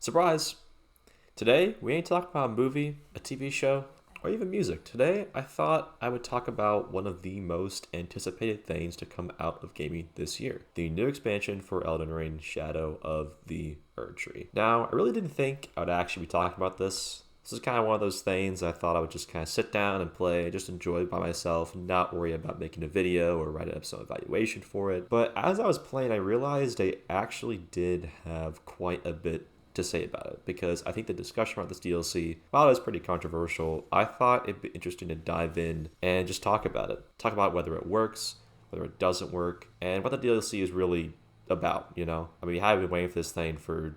Surprise! Today, we ain't talking about a movie, a TV show, or even music. Today, I thought I would talk about one of the most anticipated things to come out of gaming this year. The new expansion for Elden Ring, Shadow of the Erdtree. Now, I really didn't think I would actually be talking about this. This is kind of one of those things I thought I would just kind of sit down and play, just enjoy it by myself, not worry about making a video or write an episode evaluation for it. But as I was playing, I realized I actually did have quite a bit to say about it, because I think the discussion around this DLC, while it was pretty controversial, I thought it'd be interesting to dive in and just talk about it. Talk about whether it works, whether it doesn't work, and what the DLC is really about, you know? I mean, we have been waiting for this thing for,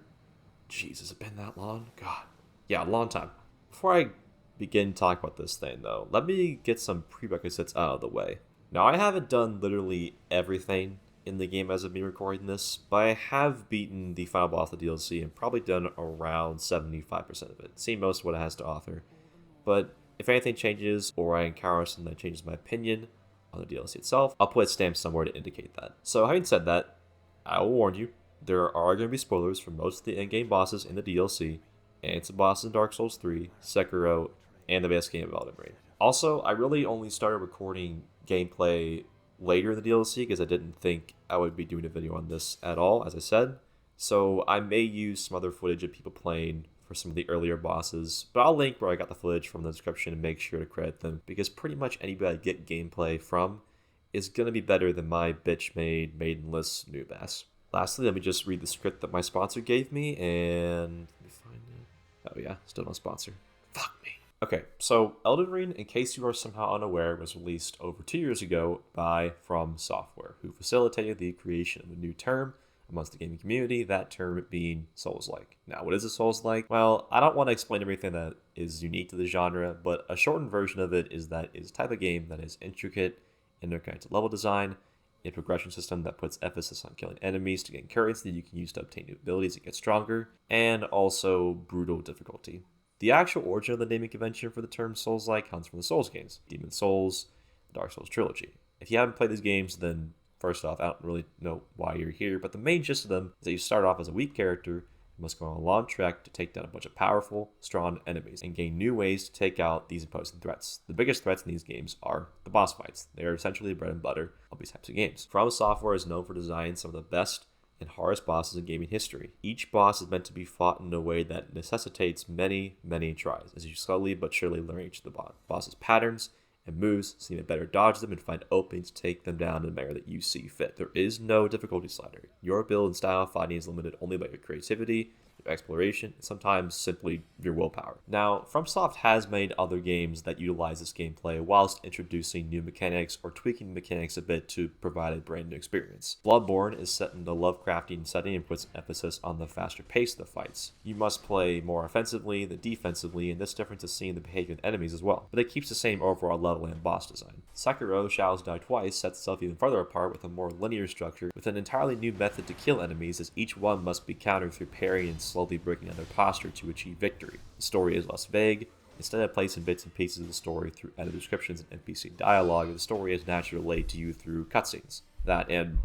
jeez, has it been that long? God. Yeah, a long time. Before I begin talking about this thing, though, let me get some prerequisites out of the way. Now, I haven't done literally everything in the game as of me recording this, but I have beaten the final boss of the DLC and probably done around 75% of it. Seen most of what it has to offer. But if anything changes or I encounter something that changes my opinion on the DLC itself, I'll put a stamp somewhere to indicate that. So having said that, I will warn you, there are going to be spoilers for most of the in-game bosses in the DLC, and some bosses in Dark Souls 3, Sekiro, and the best game of Elden Ring. Also, I really only started recording gameplay later in the DLC because I didn't think I would be doing a video on this at all, as I said. So I may use some other footage of people playing for some of the earlier bosses, but I'll link where I got the footage from the description and make sure to credit them, because pretty much anybody I get gameplay from is going to be better than my bitch-made, maidenless noob ass. Lastly, let me just read the script that my sponsor gave me, and let me find it. Oh yeah, still no sponsor. Fuck me. Okay, so Elden Ring, in case you are somehow unaware, was released over 2 years ago by From Software, who facilitated the creation of a new term amongst the gaming community, that term being Souls-like. Now, what is a Souls-like? Well, I don't want to explain everything that is unique to the genre, but a shortened version of it is that it's a type of game that is intricate, interconnected level design, a progression system that puts emphasis on killing enemies to gain currency that you can use to obtain new abilities and get stronger, and also brutal difficulty. The actual origin of the naming convention for the term Souls-like comes from the Souls games, Demon's Souls, the Dark Souls trilogy. If you haven't played these games, then first off, I don't really know why you're here, but the main gist of them is that you start off as a weak character, you must go on a long trek to take down a bunch of powerful, strong enemies and gain new ways to take out these opposing threats. The biggest threats in these games are the boss fights. They are essentially the bread and butter of these types of games. From Software is known for designing some of the best and hardest bosses in gaming history. Each boss is meant to be fought in a way that necessitates many, many tries, as you slowly but surely learn each of the boss's patterns and moves, so you can better dodge them and find openings to take them down in the manner that you see fit. There is no difficulty slider. Your build and style of fighting is limited only by your creativity, your exploration, and sometimes simply your willpower. Now, FromSoft has made other games that utilize this gameplay whilst introducing new mechanics or tweaking mechanics a bit to provide a brand new experience. Bloodborne is set in the Lovecraftian setting and puts emphasis on the faster pace of the fights. You must play more offensively than defensively, and this difference is seen in the behavior of enemies as well, but it keeps the same overall level and boss design. Sekiro, Shadows Die Twice, sets itself even further apart with a more linear structure with an entirely new method to kill enemies, as each one must be countered through parrying and slowly breaking down their posture to achieve victory. The story is less vague. Instead of placing bits and pieces of the story through added descriptions and NPC dialogue, the story is naturally relayed to you through cutscenes. That and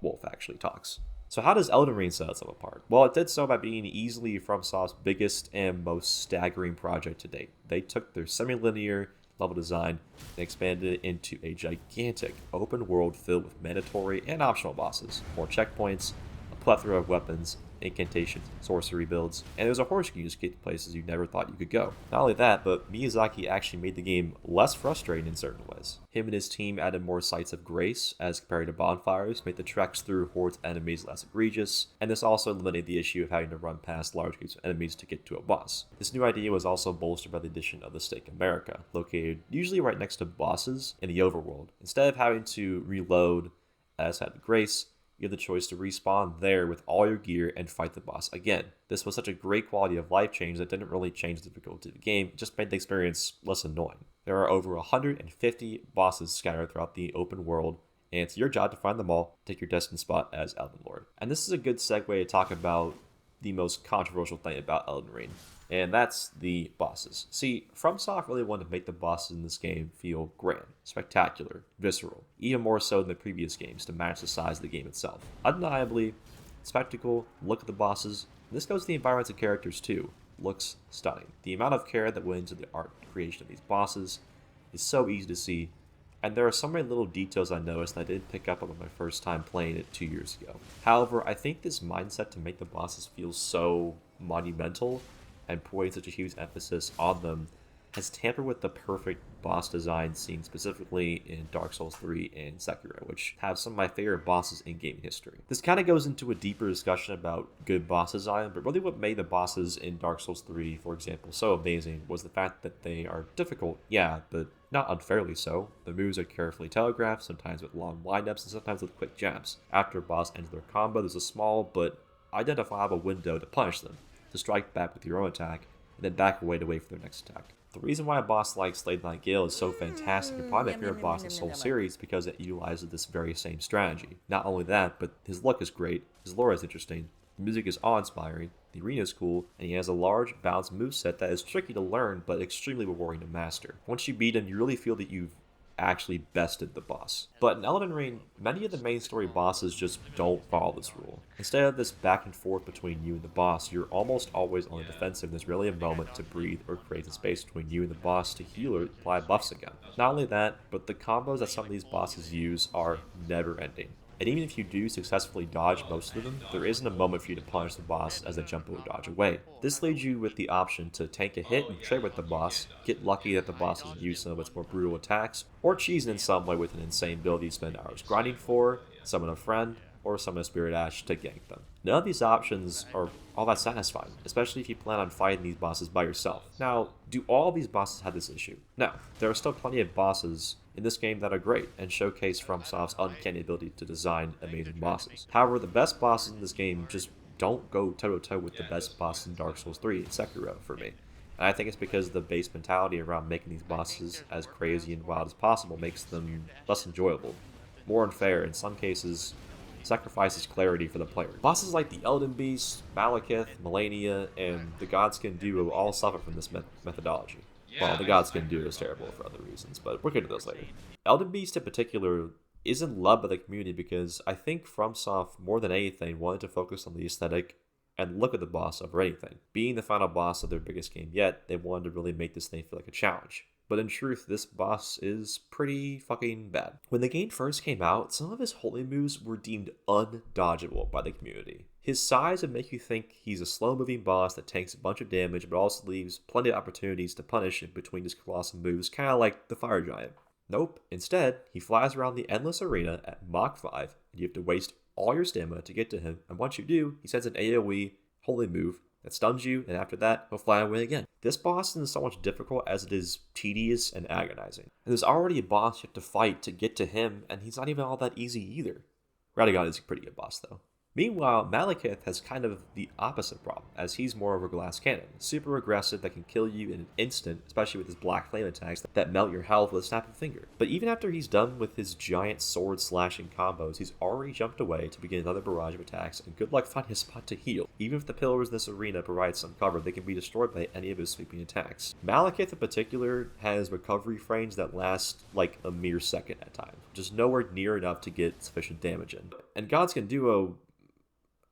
Wolf actually talks. So how does Elden Ring set itself apart? Well, it did so by being easily FromSoft's biggest and most staggering project to date. They took their semi-linear level design and expanded it into a gigantic open world filled with mandatory and optional bosses, more checkpoints, a plethora of weapons, incantations, sorcery builds, and there's a horse you can use to get to places you never thought you could go. Not only that, but Miyazaki actually made the game less frustrating in certain ways. Him and his team added more sights of grace as compared to bonfires, made the treks through hordes of enemies less egregious, and this also eliminated the issue of having to run past large groups of enemies to get to a boss. This new idea was also bolstered by the addition of the Stake America, located usually right next to bosses in the overworld. Instead of having to reload as had the grace, you have the choice to respawn there with all your gear and fight the boss again. This was such a great quality of life change that didn't really change the difficulty of the game, it just made the experience less annoying. There are over 150 bosses scattered throughout the open world, and it's your job to find them all, take your destined spot as Elden Lord. And this is a good segue to talk about the most controversial thing about Elden Ring, and that's the bosses. See, FromSoft really wanted to make the bosses in this game feel grand, spectacular, visceral, even more so than the previous games to match the size of the game itself. Undeniably, spectacle, look at the bosses, This goes to the environments and characters too. Looks stunning. The amount of care that went into the art creation of these bosses is so easy to see, and there are so many little details I noticed that I didn't pick up on my first time playing it 2 years ago. However, I think this mindset to make the bosses feel so monumental and putting such a huge emphasis on them has tampered with the perfect boss design seen specifically in Dark Souls 3 and Sekiro, which have some of my favorite bosses in gaming history. This kind of goes into a deeper discussion about good boss design, but really what made the bosses in Dark Souls 3, for example, so amazing was the fact that they are difficult, yeah, but not unfairly so. The moves are carefully telegraphed, sometimes with long windups and sometimes with quick jabs. After a boss ends their combo, there's a small but identifiable window to punish them, to strike back with your own attack, and then back away to wait for their next attack. The reason why a boss like Slade Knight Gale is so fantastic and probably my favorite boss in the Soul series because it utilizes this very same strategy. Not only that, but his look is great, his lore is interesting, the music is awe-inspiring, the arena is cool, and he has a large, balanced moveset that is tricky to learn but extremely rewarding to master. Once you beat him, you really feel that you've actually bested the boss. But in Elden Ring, many of the main story bosses just don't follow this rule. Instead of this back and forth between you and the boss, you're almost always on the defensive and there's really a moment to breathe or create a space between you and the boss to heal or apply buffs again. Not only that, but the combos that some of these bosses use are never ending. And even if you do successfully dodge most of them, there isn't a moment for you to punish the boss as they jump or dodge away. This leaves you with the option to tank a hit and trade with the boss, get lucky that the boss doesn't use some of its more brutal attacks, or cheese in some way with an insane build you spend hours grinding for, summon a friend, or summon a Spirit Ash to gank them. None of these options are all that satisfying, especially if you plan on fighting these bosses by yourself. Now, do all these bosses have this issue? No. There are still plenty of bosses in this game that are great and showcase FromSoft's uncanny ability to design amazing bosses. However, the best bosses in this game just don't go toe-to-toe with the best bosses in Dark Souls 3 and Sekiro for me. And I think it's because the base mentality around making these bosses as crazy and wild as possible makes them less enjoyable, more unfair, in some cases sacrifices clarity for the player. Bosses like the Elden Beast, Malekith, Melania, and the Godskin duo all suffer from this methodology. Well, the Godskin duo is terrible for other reasons, but we'll get to those later. Elden Beast in particular is in love by the community because I think FromSoft, more than anything, wanted to focus on the aesthetic and look at the boss over anything. Being the final boss of their biggest game yet, they wanted to really make this thing feel like a challenge. But in truth, this boss is pretty fucking bad. When the game first came out, some of his holy moves were deemed undodgeable by the community. His size would make you think he's a slow-moving boss that takes a bunch of damage but also leaves plenty of opportunities to punish in between his colossal moves, kind of like the Fire Giant. Nope. Instead, he flies around the endless arena at Mach 5, and you have to waste all your stamina to get to him, and once you do, he sends an AoE holy move that stuns you, and after that, he'll fly away again. This boss isn't so much difficult as it is tedious and agonizing. And there's already a boss you have to fight to get to him, and he's not even all that easy either. Radagon is a pretty good boss, though. Meanwhile, Malekith has kind of the opposite problem, as he's more of a glass cannon, super aggressive that can kill you in an instant, especially with his black flame attacks that melt your health with a snap of a finger. But even after he's done with his giant sword slashing combos, he's already jumped away to begin another barrage of attacks, and good luck finding a spot to heal. Even if the pillars in this arena provide some cover, they can be destroyed by any of his sweeping attacks. Malekith in particular has recovery frames that last like a mere second at times, just nowhere near enough to get sufficient damage in. And Godskin Duo,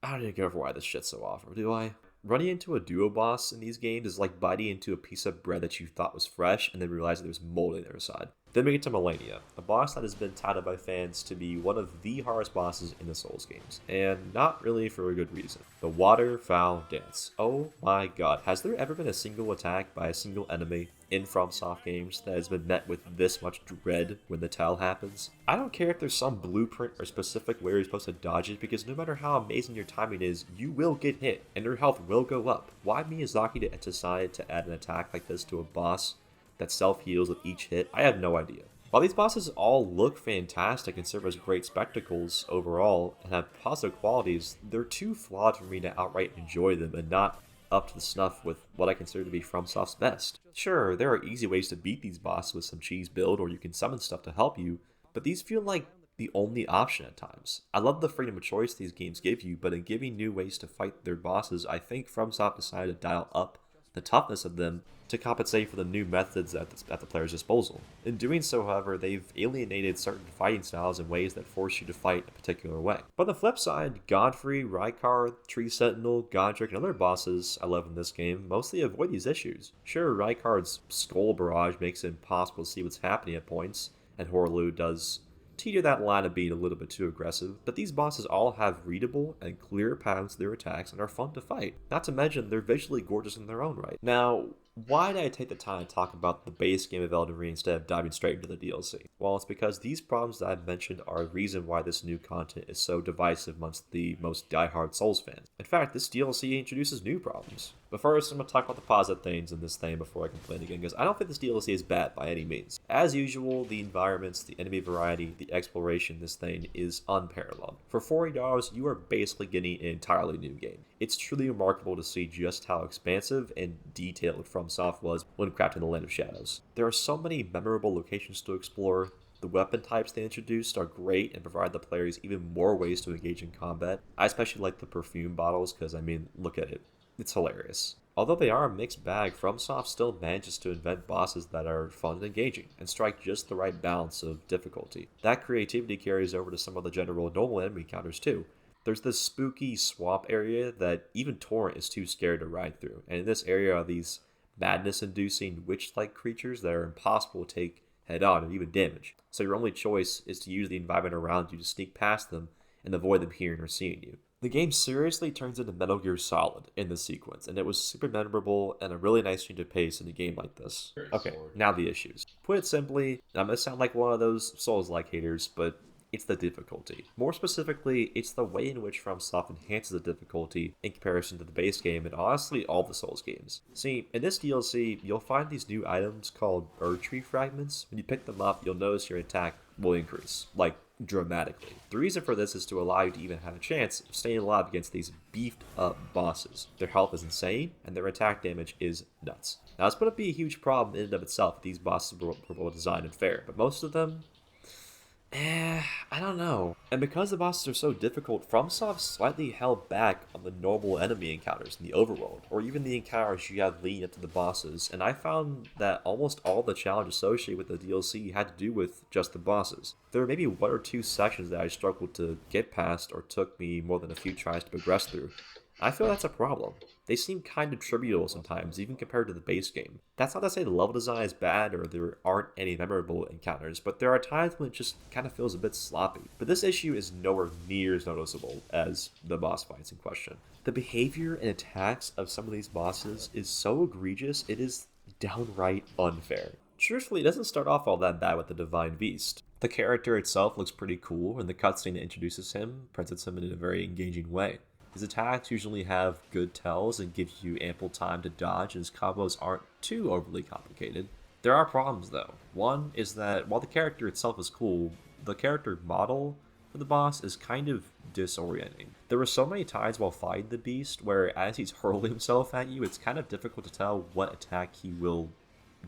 I don't even care for why this shit's so awful, do I? Running into a duo boss in these games is like biting into a piece of bread that you thought was fresh and then realizing there's mold on the other side. Then we get to Melania, a boss that has been touted by fans to be one of the hardest bosses in the Souls games, and not really for a good reason. The Waterfowl Dance. Oh my god, has there ever been a single attack by a single enemy in FromSoft games that has been met with this much dread when the tell happens? I don't care if there's some blueprint or specific where you're supposed to dodge it, because no matter how amazing your timing is, you will get hit, and your health will go up. Why Miyazaki decided to add an attack like this to a boss that self-heals with each hit, I have no idea. While these bosses all look fantastic and serve as great spectacles overall and have positive qualities, they're too flawed for me to outright enjoy them and not up to the snuff with what I consider to be FromSoft's best. Sure, there are easy ways to beat these bosses with some cheese build, or you can summon stuff to help you, but these feel like the only option at times. I love the freedom of choice these games give you, but in giving new ways to fight their bosses, I think FromSoft decided to dial up the toughness of them to compensate for the new methods at the player's disposal. In doing so, however, they've alienated certain fighting styles in ways that force you to fight a particular way. But on the flip side, Godfrey, Rykard, Tree Sentinel, Godric, and other bosses I love in this game mostly avoid these issues. Sure, Rykard's skull barrage makes it impossible to see what's happening at points, and Horlu does teeter that line of being a little bit too aggressive, but these bosses all have readable and clear paths to their attacks and are fun to fight. Not to mention, they're visually gorgeous in their own right. Now, why did I take the time to talk about the base game of Elden Ring instead of diving straight into the DLC? Well, it's because these problems that I've mentioned are a reason why this new content is so divisive amongst the most diehard Souls fans. In fact, this DLC introduces new problems. But first, I'm going to talk about the positive things in this thing before I complain again, because I don't think this DLC is bad by any means. As usual, the environments, the enemy variety, the exploration in this thing is unparalleled. For $40, you are basically getting an entirely new game. It's truly remarkable to see just how expansive and detailed FromSoft was when crafting the Land of Shadows. There are so many memorable locations to explore. The weapon types they introduced are great and provide the players even more ways to engage in combat. I especially like the perfume bottles because, look at it. It's hilarious. Although they are a mixed bag, FromSoft still manages to invent bosses that are fun and engaging, and strike just the right balance of difficulty. That creativity carries over to some of the general normal enemy encounters too. There's this spooky swamp area that even Torrent is too scared to ride through, and in this area are these madness-inducing witch-like creatures that are impossible to take head-on and even damage. So your only choice is to use the environment around you to sneak past them and avoid them hearing or seeing you. The game seriously turns into Metal Gear Solid in this sequence, and it was super memorable and a really nice change of pace in a game like this. Okay, now the issues. Put it simply, I'm going to sound like one of those Souls-like haters, but it's the difficulty. More specifically, it's the way in which FromSoft enhances the difficulty in comparison to the base game and honestly all the Souls games. See, in this DLC, you'll find these new items called Erdtree fragments. When you pick them up, you'll notice your attack will increase, like dramatically. The reason for this is to allow you to even have a chance of staying alive against these beefed up bosses. Their health is insane, and their attack damage is nuts. Now, it's going to be a huge problem in and of itself if these bosses were well designed and fair, but most of them, I don't know. And because the bosses are so difficult, FromSoft slightly held back on the normal enemy encounters in the overworld, or even the encounters you have leading up to the bosses, and I found that almost all the challenge associated with the DLC had to do with just the bosses. There were maybe one or two sections that I struggled to get past or took me more than a few tries to progress through. I feel that's a problem. They seem kind of trivial sometimes, even compared to the base game. That's not to say the level design is bad or there aren't any memorable encounters, but there are times when it just kind of feels a bit sloppy. But this issue is nowhere near as noticeable as the boss fights in question. The behavior and attacks of some of these bosses is so egregious, it is downright unfair. Truthfully, it doesn't start off all that bad with the Divine Beast. The character itself looks pretty cool, and the cutscene that introduces him presents him in a very engaging way. His attacks usually have good tells and give you ample time to dodge, and his combos aren't too overly complicated. There are problems though. One is that while the character itself is cool, the character model for the boss is kind of disorienting. There were so many times while fighting the beast where as he's hurling himself at you, it's kind of difficult to tell what attack he will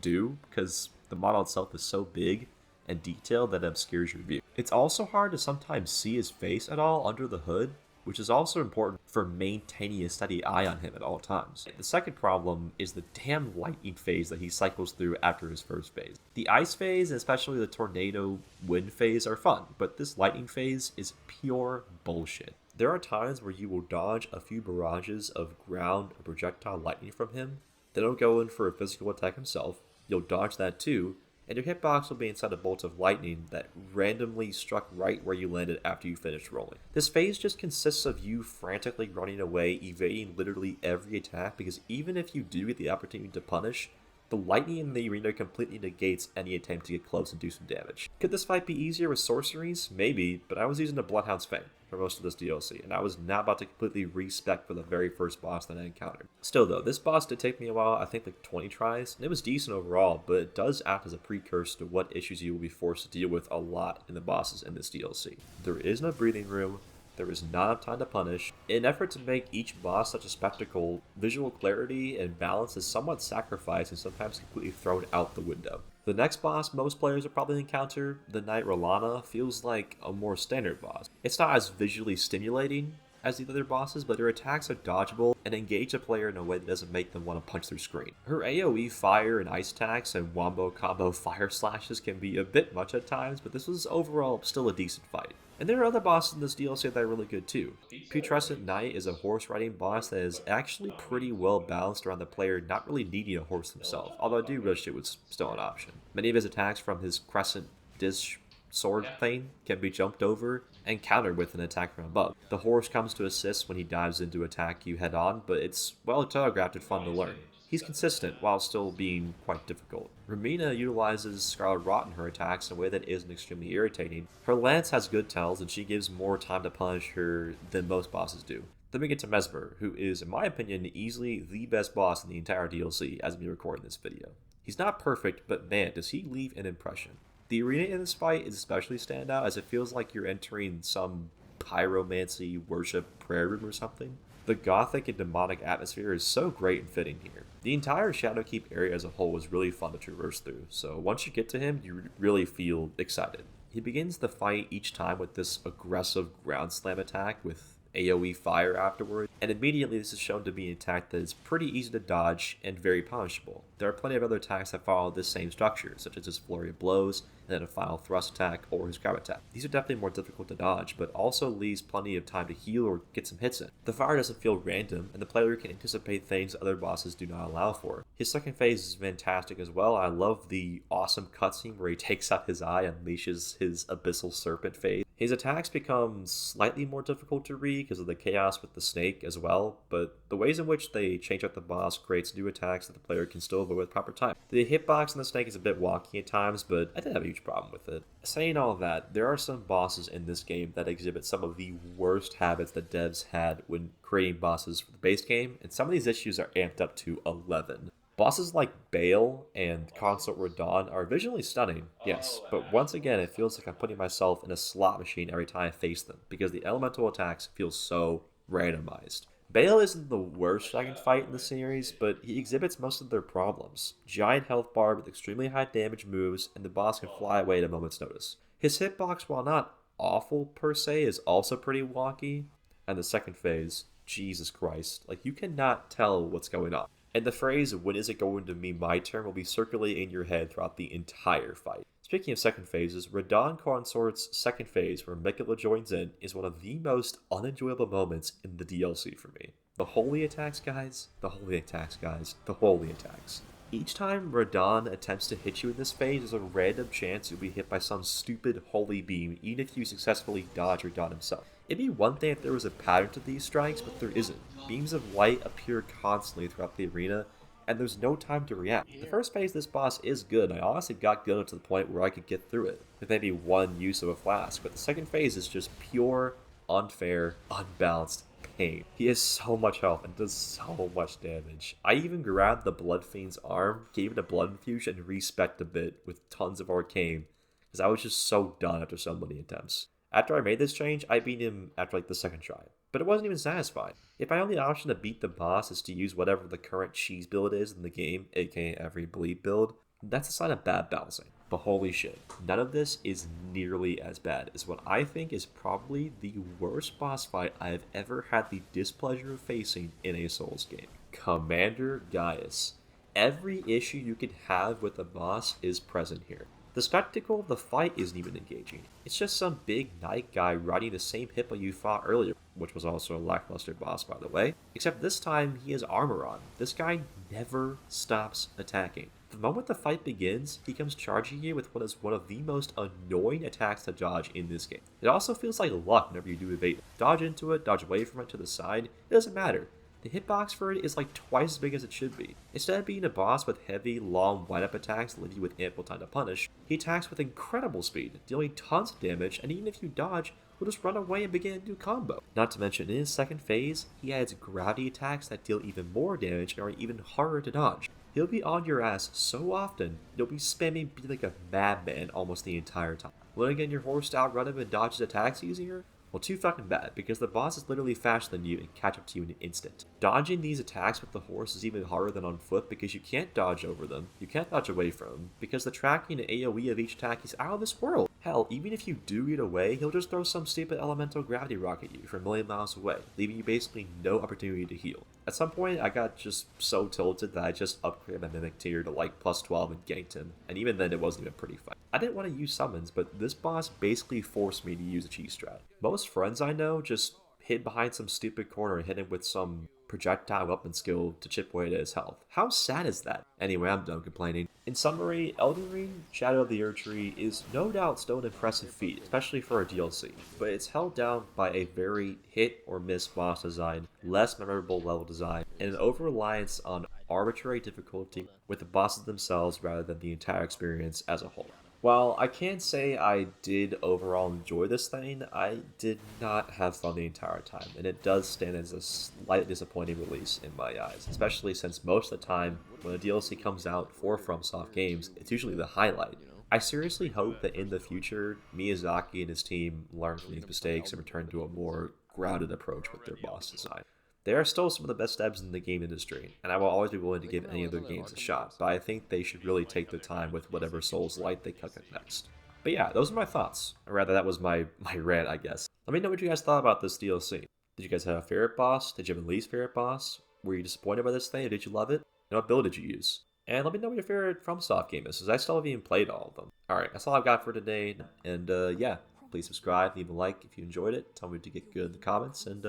do because the model itself is so big and detailed that it obscures your view. It's also hard to sometimes see his face at all under the hood, which is also important for maintaining a steady eye on him at all times. The second problem is the damn lightning phase that he cycles through after his first phase. The ice phase, and especially the tornado wind phase, are fun, but this lightning phase is pure bullshit. There are times where you will dodge a few barrages of ground or projectile lightning from him, then he'll go in for a physical attack himself, you'll dodge that too, and your hitbox will be inside a bolt of lightning that randomly struck right where you landed after you finished rolling. This phase just consists of you frantically running away, evading literally every attack, because even if you do get the opportunity to punish, the lightning in the arena completely negates any attempt to get close and do some damage. Could this fight be easier with sorceries? Maybe, but I was using a Bloodhound's Fang for most of this DLC, and I was not about to completely respec for the very first boss that I encountered. Still though, this boss did take me a while, I think like 20 tries, and it was decent overall, but it does act as a precursor to what issues you will be forced to deal with a lot in the bosses in this DLC. There is no breathing room, there is not enough time to punish. In an effort to make each boss such a spectacle, visual clarity and balance is somewhat sacrificed and sometimes completely thrown out the window. The next boss most players will probably encounter, the Knight Rolana, feels like a more standard boss. It's not as visually stimulating, as the other bosses, but her attacks are dodgeable and engage the player in a way that doesn't make them want to punch through screen. Her AoE fire and ice attacks and wombo combo fire slashes can be a bit much at times, but this was overall still a decent fight. And there are other bosses in this DLC that are really good too. Putrescent Knight is a horse riding boss that is actually pretty well balanced around the player not really needing a horse himself, although I do wish it was still an option. Many of his attacks from his crescent disc sword thing can be jumped over and countered with an attack from above. The horse comes to assist when he dives in to attack you head on, but it's well telegraphed and fun to learn. He's consistent while still being quite difficult. Ramina utilizes Scarlet Rot in her attacks in a way that isn't extremely irritating. Her lance has good tells and she gives more time to punish her than most bosses do. Then we get to Mesmer, who is, in my opinion, easily the best boss in the entire DLC as we record this video. He's not perfect, but man, does he leave an impression. The arena in this fight is especially standout as it feels like you're entering some pyromancy worship prayer room or something. The gothic and demonic atmosphere is so great and fitting here. The entire Shadowkeep area as a whole was really fun to traverse through, so once you get to him, you really feel excited. He begins the fight each time with this aggressive ground slam attack with AoE fire afterward, and immediately this is shown to be an attack that is pretty easy to dodge and very punishable. There are plenty of other attacks that follow this same structure, such as his flurry of blows, and then a final thrust attack or his grab attack. These are definitely more difficult to dodge, but also leaves plenty of time to heal or get some hits in. The fire doesn't feel random, and the player can anticipate things other bosses do not allow for. His second phase is fantastic as well. I love the awesome cutscene where he takes out his eye and unleashes his abyssal serpent phase. His attacks become slightly more difficult to read because of the chaos with the snake as well, but the ways in which they change up the boss creates new attacks that the player can still avoid with proper time. The hitbox on the snake is a bit wonky at times, but I didn't have a huge problem with it. Saying all that, there are some bosses in this game that exhibit some of the worst habits that devs had when creating bosses for the base game, and some of these issues are amped up to 11. Bosses like Bale and Consort Radon are visually stunning, yes, but once again it feels like I'm putting myself in a slot machine every time I face them, because the elemental attacks feel so randomized. Bale isn't the worst dragon fight in the series, but he exhibits most of their problems. Giant health bar with extremely high damage moves, and the boss can fly away at a moment's notice. His hitbox, while not awful per se, is also pretty wonky. And the second phase, Jesus Christ, like you cannot tell what's going on. And the phrase, when is it going to be my turn, will be circulating in your head throughout the entire fight. Speaking of second phases, Radon Consort's second phase, where Mikula joins in, is one of the most unenjoyable moments in the DLC for me. The holy attacks, guys. The holy attacks, guys. The holy attacks. Each time Radon attempts to hit you in this phase, there's a random chance you'll be hit by some stupid holy beam, even if you successfully dodge Radon himself. It'd be one thing if there was a pattern to these strikes, but there isn't. Beams of light appear constantly throughout the arena, and there's no time to react. The first phase of this boss is good, and I honestly got good to the point where I could get through it, with maybe one use of a flask, but the second phase is just pure, unfair, unbalanced pain. He has so much health and does so much damage. I even grabbed the Blood Fiend's arm, gave it a blood infusion, and respect a bit with tons of arcane, because I was just so done after so many attempts. After I made this change, I beat him after like the second try, but it wasn't even satisfying. If my only option to beat the boss is to use whatever the current cheese build is in the game, aka every bleed build, that's a sign of bad balancing. But holy shit, none of this is nearly as bad as what I think is probably the worst boss fight I have ever had the displeasure of facing in a Souls game. Commander Gaius. Every issue you could have with a boss is present here. The spectacle of the fight isn't even engaging. It's just some big knight guy riding the same hippo you fought earlier, which was also a lackluster boss by the way, except this time he has armor on. This guy never stops attacking. The moment the fight begins, he comes charging you with what is one of the most annoying attacks to dodge in this game. It also feels like luck whenever you do evade. Dodge into it, dodge away from it to the side, it doesn't matter. The hitbox for it is like twice as big as it should be. Instead of being a boss with heavy, long wind-up attacks that leave you with ample time to punish, he attacks with incredible speed, dealing tons of damage, and even if you dodge, he'll just run away and begin a new combo. Not to mention, in his second phase, he adds gravity attacks that deal even more damage and are even harder to dodge. He'll be on your ass so often, you'll be spamming B like a madman almost the entire time. Will you get your horse to outrun him and dodge his attacks easier? Well, too fucking bad, because the boss is literally faster than you and catch up to you in an instant. Dodging these attacks with the horse is even harder than on foot because you can't dodge over them, you can't dodge away from them, because the tracking and AoE of each attack is out of this world. Hell, even if you do get away, he'll just throw some stupid elemental gravity rock at you from a million miles away, leaving you basically no opportunity to heal. At some point, I got just so tilted that I just upgraded my Mimic tier to like plus 12 and ganked him, and even then it wasn't even a pretty fight. I didn't want to use summons, but this boss basically forced me to use a cheese strat. Most friends I know just hid behind some stupid corner and hit him with some projectile weapon skill to chip away at his health. How sad is that? Anyway, I'm done complaining. In summary, Elden Ring Shadow of the Erdtree is no doubt still an impressive feat, especially for a DLC, but it's held down by a very hit or miss boss design, less memorable level design, and an over-reliance on arbitrary difficulty with the bosses themselves rather than the entire experience as a whole. While I can say I did overall enjoy this thing, I did not have fun the entire time, and it does stand as a slightly disappointing release in my eyes, especially since most of the time, when a DLC comes out for FromSoft games, it's usually the highlight. I seriously hope that in the future, Miyazaki and his team learn from these mistakes and return to a more grounded approach with their boss design. They are still some of the best devs in the game industry, and I will always be willing to give any of their games a shot, but I think they should really take their time with whatever Souls-like they cook up next. But yeah, those are my thoughts. Or rather, that was my rant, I guess. Let me know what you guys thought about this DLC. Did you guys have a favorite boss? Did you have a least favorite boss? Were you disappointed by this thing, or did you love it? And what build did you use? And let me know what your favorite FromSoft game is, because I still haven't even played all of them. Alright, that's all I've got for today, and yeah, please subscribe, leave a like if you enjoyed it, tell me what you get good in the comments, and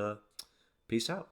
peace out.